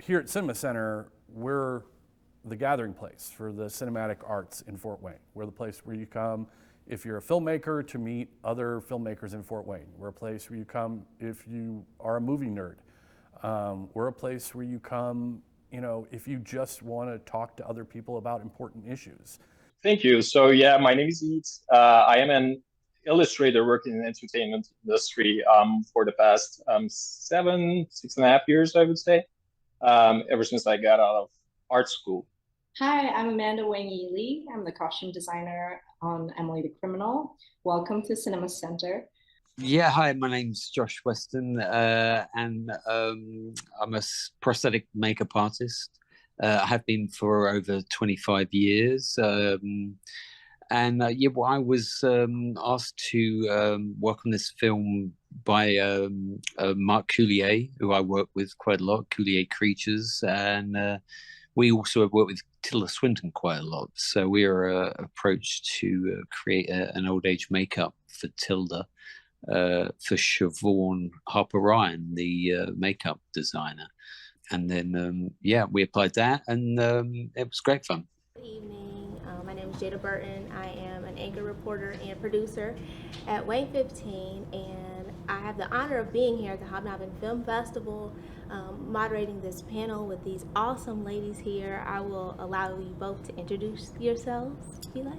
here at Cinema Center, we're the gathering place for the cinematic arts in Fort Wayne. We're the place where you come if you're a filmmaker to meet other filmmakers in Fort Wayne. We're a place where you come if you are a movie nerd. We're a place where you come, if you just want to talk to other people about important issues. Thank you. So yeah, my name is Eats. I am an illustrator working in the entertainment industry for the past 6.5 years, I would say, ever since I got out of art school. Hi, I'm Amanda Wang-Yi Lee. I'm the costume designer on Emily the Criminal. Welcome to Cinema Center. Yeah, hi, my name's Josh Weston, and I'm a prosthetic makeup artist. I have been for over 25 years. I was asked to work on this film by Mark Coulier, who I work with quite a lot, Coulier Creatures, and we also have worked with Tilda Swinton quite a lot. So we are approached to create an old age makeup for Tilda. For Siobhan Harper Ryan, the makeup designer. And then, we applied that, and it was great fun. Good evening. My name is Jada Burton. I am an anchor reporter and producer at Wayne 15, and I have the honor of being here at the Hobnobbin Film Festival, moderating this panel with these awesome ladies here. I will allow you both to introduce yourselves, if you like.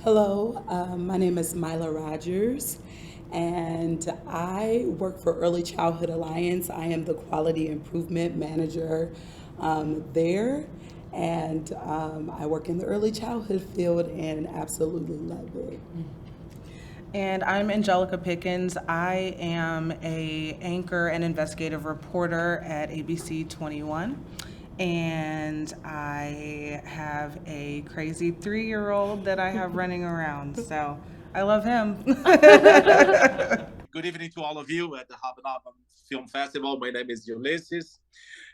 Hello, my name is Myla Rogers, and I work for Early Childhood Alliance. I am the Quality Improvement Manager there, and I work in the early childhood field and absolutely love it. And I'm Angelica Pickens. I am an anchor and investigative reporter at ABC 21. And I have a crazy 3-year-old that I have running around, so I love him. Good evening to all of you at the Hobnobbin Film Festival. My name is Ulysses,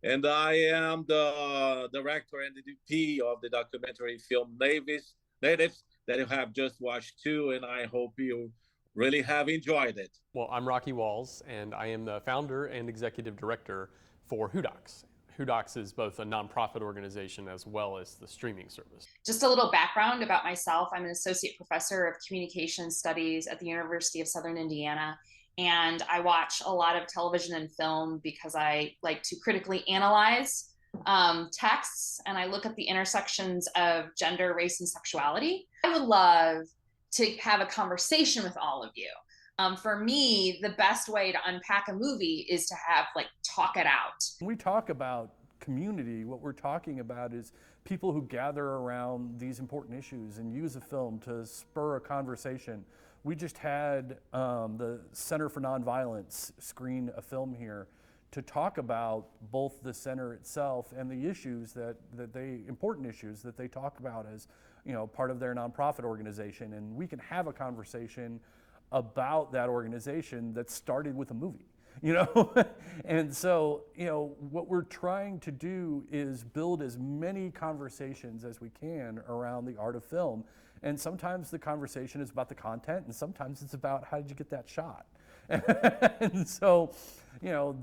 and I am the director and the DP of the documentary film Natives that you have just watched too, and I hope you really have enjoyed it. Well, I'm Rocky Walls, and I am the founder and executive director for Hoodocs. Hoodocs is both a nonprofit organization as well as the streaming service. Just a little background about myself. I'm an associate professor of communication studies at the University of Southern Indiana. And I watch a lot of television and film because I like to critically analyze texts, and I look at the intersections of gender, race, and sexuality. I would love to have a conversation with all of you. For me, the best way to unpack a movie is to have talk it out. When we talk about community, what we're talking about is people who gather around these important issues and use a film to spur a conversation. We just had the Center for Nonviolence screen a film here to talk about both the center itself and the issues important issues that they talk about as part of their nonprofit organization. And we can have a conversation about that organization that started with a movie, And so, what we're trying to do is build as many conversations as we can around the art of film. And sometimes the conversation is about the content, and sometimes it's about how did you get that shot. And so,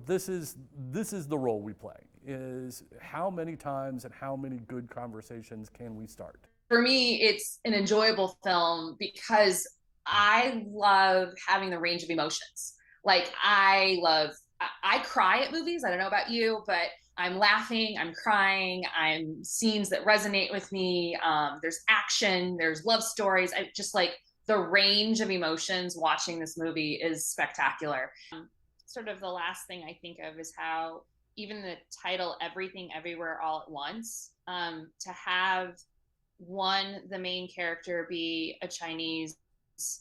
this is the role we play, is how many times and how many good conversations can we start? For me, it's an enjoyable film because I love having the range of emotions. I cry at movies. I don't know about you, but I'm laughing, I'm crying, I'm scenes that resonate with me. There's action, there's love stories. I just the range of emotions watching this movie is spectacular. Sort of the last thing I think of is how even the title, Everything Everywhere All at Once, to have the main character be a Chinese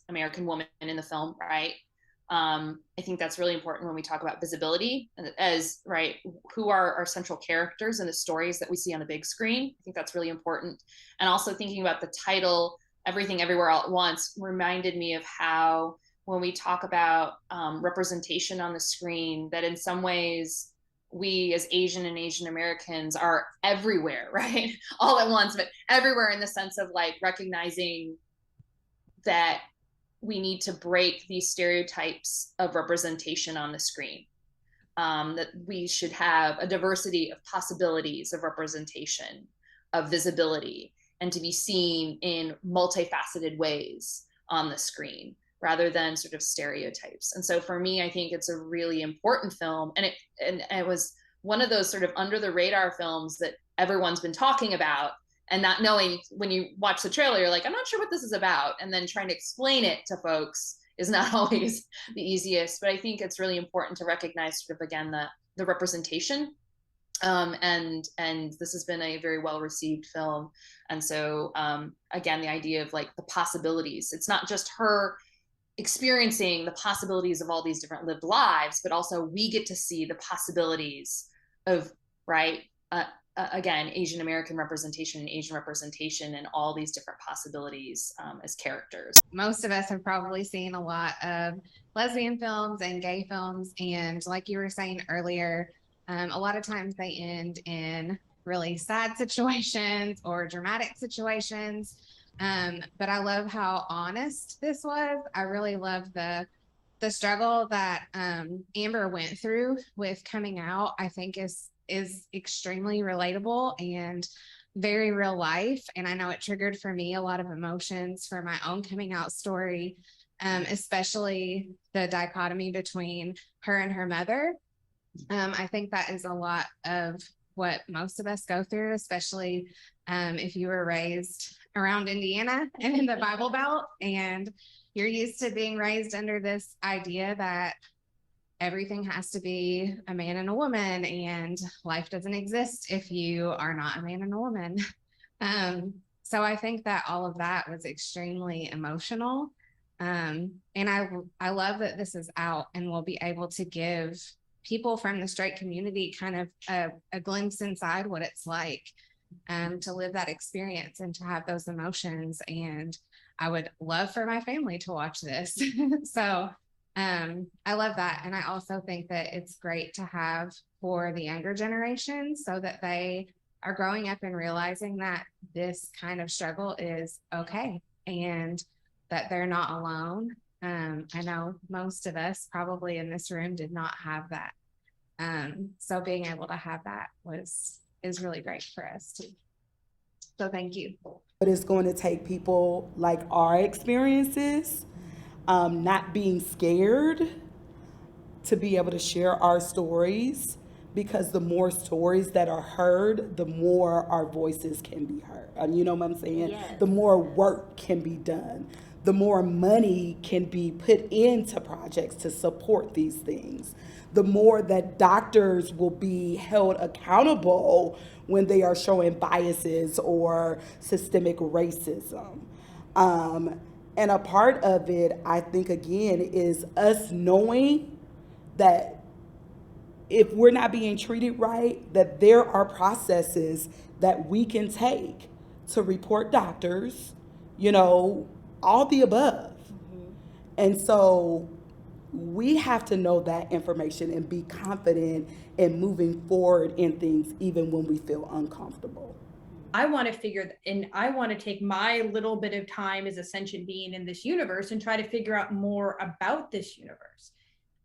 American woman in the film, right? I think that's really important when we talk about visibility as, right, who are our central characters in the stories that we see on the big screen. I think that's really important. And also thinking about the title, Everything Everywhere All at Once, reminded me of how when we talk about representation on the screen, that in some ways we as Asian and Asian Americans are everywhere, right? All at once, but everywhere in the sense of recognizing that we need to break these stereotypes of representation on the screen. that we should have a diversity of possibilities of representation, of visibility, and to be seen in multifaceted ways on the screen rather than sort of stereotypes. And so for me, I think it's a really important film. And it was one of those sort of under the radar films that everyone's been talking about, and not knowing, when you watch the trailer, you're like, I'm not sure what this is about. And then trying to explain it to folks is not always the easiest. But I think it's really important to recognize sort of, again, the representation. And this has been a very well received film. And so again, the idea of like the possibilities, it's not just her experiencing the possibilities of all these different lived lives, but also we get to see the possibilities of, right, again, Asian American representation and Asian representation and all these different possibilities as characters. Most of us have probably seen a lot of lesbian films and gay films, and like you were saying earlier, a lot of times they end in really sad situations or dramatic situations. But I love how honest this was. I really love the struggle that Amber went through with coming out. I think is extremely relatable and very real life. And I know it triggered for me a lot of emotions for my own coming out story, especially the dichotomy between her and her mother. I think that is a lot of what most of us go through, especially if you were raised around Indiana and in the Bible Belt, and you're used to being raised under this idea that everything has to be a man and a woman, and life doesn't exist if you are not a man and a woman. So I think that all of that was extremely emotional. And I love that this is out and we'll be able to give people from the straight community kind of a glimpse inside what it's like to live that experience and to have those emotions. And I would love for my family to watch this. So I love that. And I also think that it's great to have for the younger generation so that they are growing up and realizing that this kind of struggle is okay and that they're not alone. I know most of us probably in this room did not have that. So being able to have that is really great for us too. So thank you. But it's going to take people like our experiences, not being scared to be able to share our stories, because the more stories that are heard, the more our voices can be heard. You know what I'm saying? Yes. The more work can be done. The more money can be put into projects to support these things. The more that doctors will be held accountable when they are showing biases or systemic racism. And a part of it, I think, again, is us knowing that if we're not being treated right, that there are processes that we can take to report doctors, you know, all the above. Mm-hmm. And so we have to know that information and be confident in moving forward in things, even when we feel uncomfortable. I want to I want to take my little bit of time as a sentient being in this universe and try to figure out more about this universe.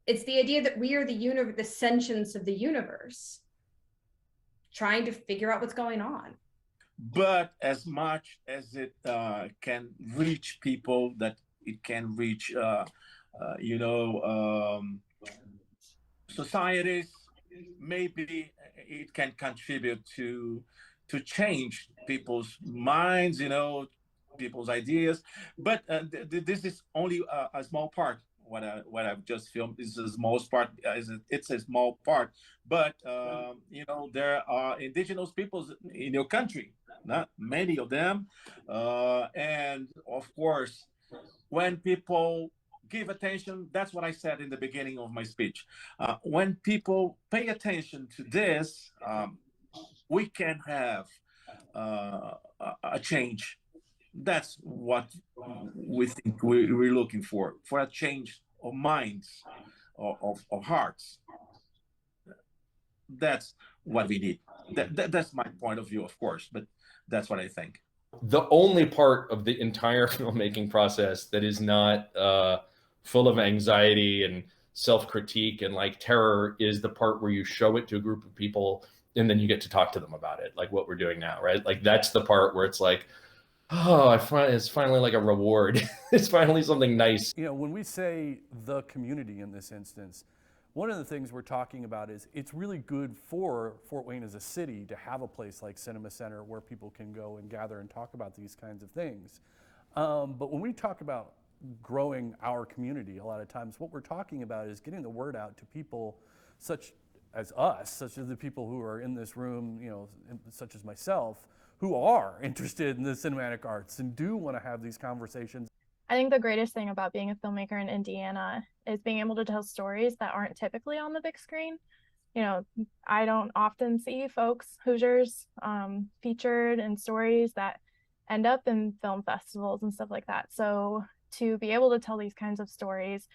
It's the idea that we are the sentience of the universe, trying to figure out what's going on. But as much as it can reach people, that it can reach, societies, maybe it can contribute to change people's minds, people's ideas. But this is only a small part. What I've just filmed is a small part. It's a small part, but there are indigenous peoples in your country, not many of them, and of course, when people give attention, that's what I said in the beginning of my speech. When people pay attention to this, we can have a change. That's what we think we're looking for a change of minds, of hearts. That's what we need. That's my point of view, of course, but that's what I think. The only part of the entire filmmaking process that is not full of anxiety and self-critique, and like terror is the part where you show it to a group of people and then you get to talk to them about it, like what we're doing now, right? Like that's the part where it's like, oh, it's finally like a reward. It's finally something nice. You know, when we say the community in this instance, one of the things we're talking about is it's really good for Fort Wayne as a city to have a place like Cinema Center where people can go and gather and talk about these kinds of things. But when we talk about growing our community, a lot of times what we're talking about is getting the word out to people such as us, such as the people who are in this room, you know, such as myself, who are interested in the cinematic arts and do want to have these conversations. I think the greatest thing about being a filmmaker in Indiana is being able to tell stories that aren't typically on the big screen. You know, I don't often see folks, Hoosiers, featured in stories that end up in film festivals and stuff like that. So to be able to tell these kinds of stories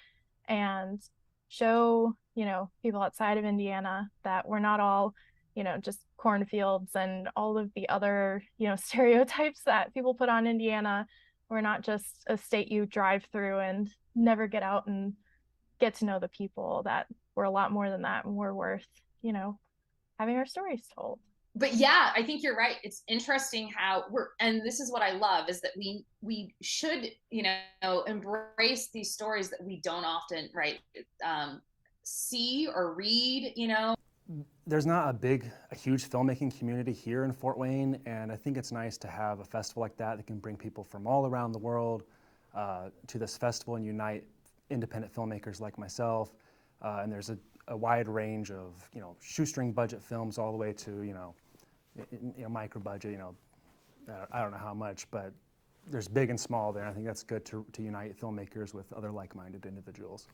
and show, you know, people outside of Indiana that we're not all, you know, just cornfields and all of the other, you know, stereotypes that people put on Indiana. We're not just a state you drive through and never get out and get to know the people, that we're a lot more than that, and we're worth, you know, having our stories told. But yeah, I think you're right. It's interesting how and this is what I love, is that we should, you know, embrace these stories that we don't often, right, see or read, you know. There's not a huge filmmaking community here in Fort Wayne, and I think it's nice to have a festival like that can bring people from all around the world to this festival and unite independent filmmakers like myself. And there's a wide range of, you know, shoestring budget films all the way to, you know, micro budget, you know, I don't know how much, but there's big and small there. I think that's good to unite filmmakers with other like-minded individuals.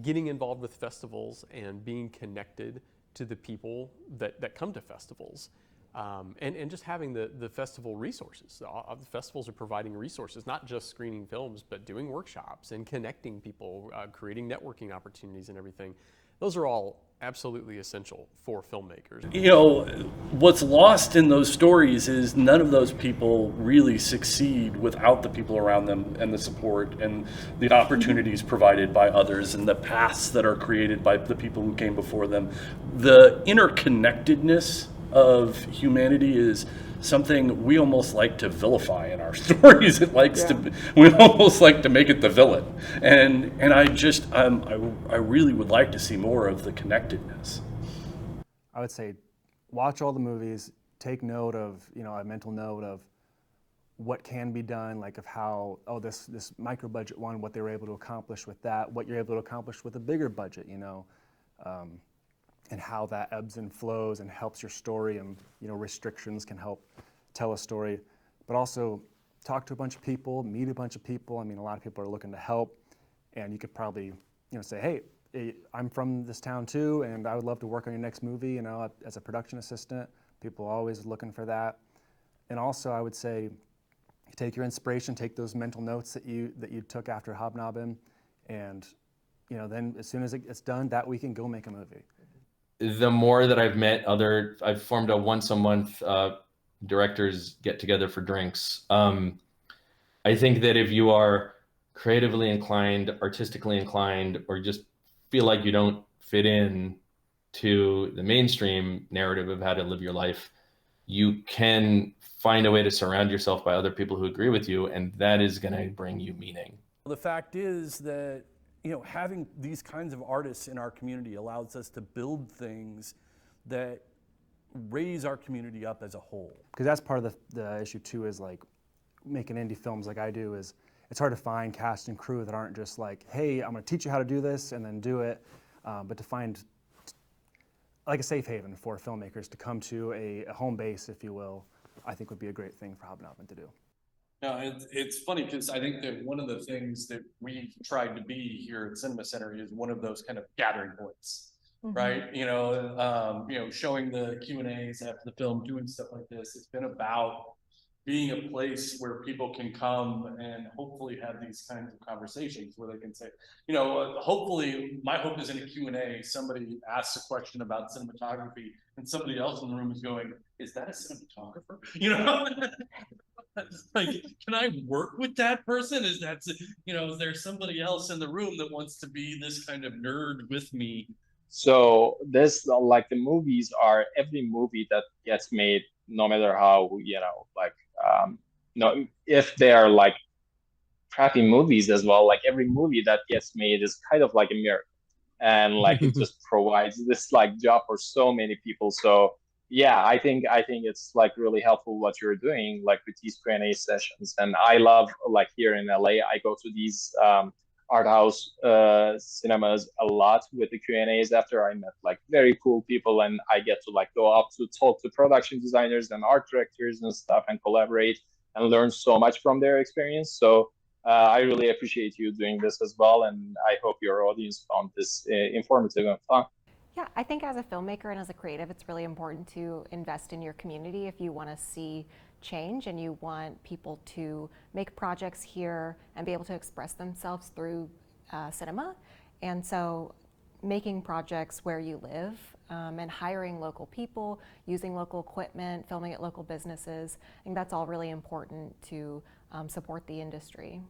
Getting involved with festivals and being connected to the people that come to festivals, and just having the festival resources. The festivals are providing resources, not just screening films, but doing workshops and connecting people, creating networking opportunities and everything. Those are all absolutely essential for filmmakers. You know, what's lost in those stories is none of those people really succeed without the people around them and the support and the opportunities provided by others and the paths that are created by the people who came before them. The interconnectedness of humanity is something we almost like to vilify in our stories. We almost like to make it the villain. And I really would like to see more of the connectedness. I would say watch all the movies, take note of, you know, a mental note of what can be done, like of how, oh, this micro budget one, what they were able to accomplish with that, what you're able to accomplish with a bigger budget, you know, and how that ebbs and flows and helps your story, and, you know, restrictions can help tell a story. But also talk to a bunch of people, meet a bunch of people. I mean, a lot of people are looking to help, and you could probably, you know, say, hey, I'm from this town too, and I would love to work on your next movie, you know, as a production assistant. People are always looking for that. And also I would say, take your inspiration, take those mental notes that you took after Hobnobbing, and, you know, then as soon as it's done, that week can go make a movie. The more that I've formed a once a month directors get together for drinks. I think that if you are creatively inclined, artistically inclined, or just feel like you don't fit in to the mainstream narrative of how to live your life, you can find a way to surround yourself by other people who agree with you, and that is going to bring you meaning. The fact is that, you know, having these kinds of artists in our community allows us to build things that raise our community up as a whole. Because that's part of the issue too, is like making indie films like I do, is it's hard to find cast and crew that aren't just like, hey, I'm going to teach you how to do this and then do it, but to find like a safe haven for filmmakers to come to, a home base, if you will, I think would be a great thing for Hobnobbing to do. No, it's funny because I think that one of the things that we've tried to be here at Cinema Center is one of those kind of gathering points, right? You know, showing the Q&As after the film, doing stuff like this. It's been about being a place where people can come and hopefully have these kinds of conversations where they can say, you know, hopefully my hope is in a Q&A, somebody asks a question about cinematography and somebody else in the room is going, is that a cinematographer? You know? Like, can I work with that person? Is that, is there somebody else in the room that wants to be this kind of nerd with me? So this, like the movies are, every movie that gets made, no matter how, if they are like crappy movies as well, like every movie that gets made is kind of like a miracle. And like it just provides this like job for so many people. So yeah, I think it's like really helpful what you're doing like with these Q&A sessions. And I love, like here in LA, I go to these art house cinemas a lot with the Q&As after I met like very cool people, and I get to like go up to talk to production designers and art directors and stuff and collaborate and learn so much from their experience. So I really appreciate you doing this as well, and I hope your audience found this informative and fun. Yeah, I think as a filmmaker and as a creative, it's really important to invest in your community if you want to see change and you want people to make projects here and be able to express themselves through cinema. And so making projects where you live and hiring local people, using local equipment, filming at local businesses, I think that's all really important to support the industry.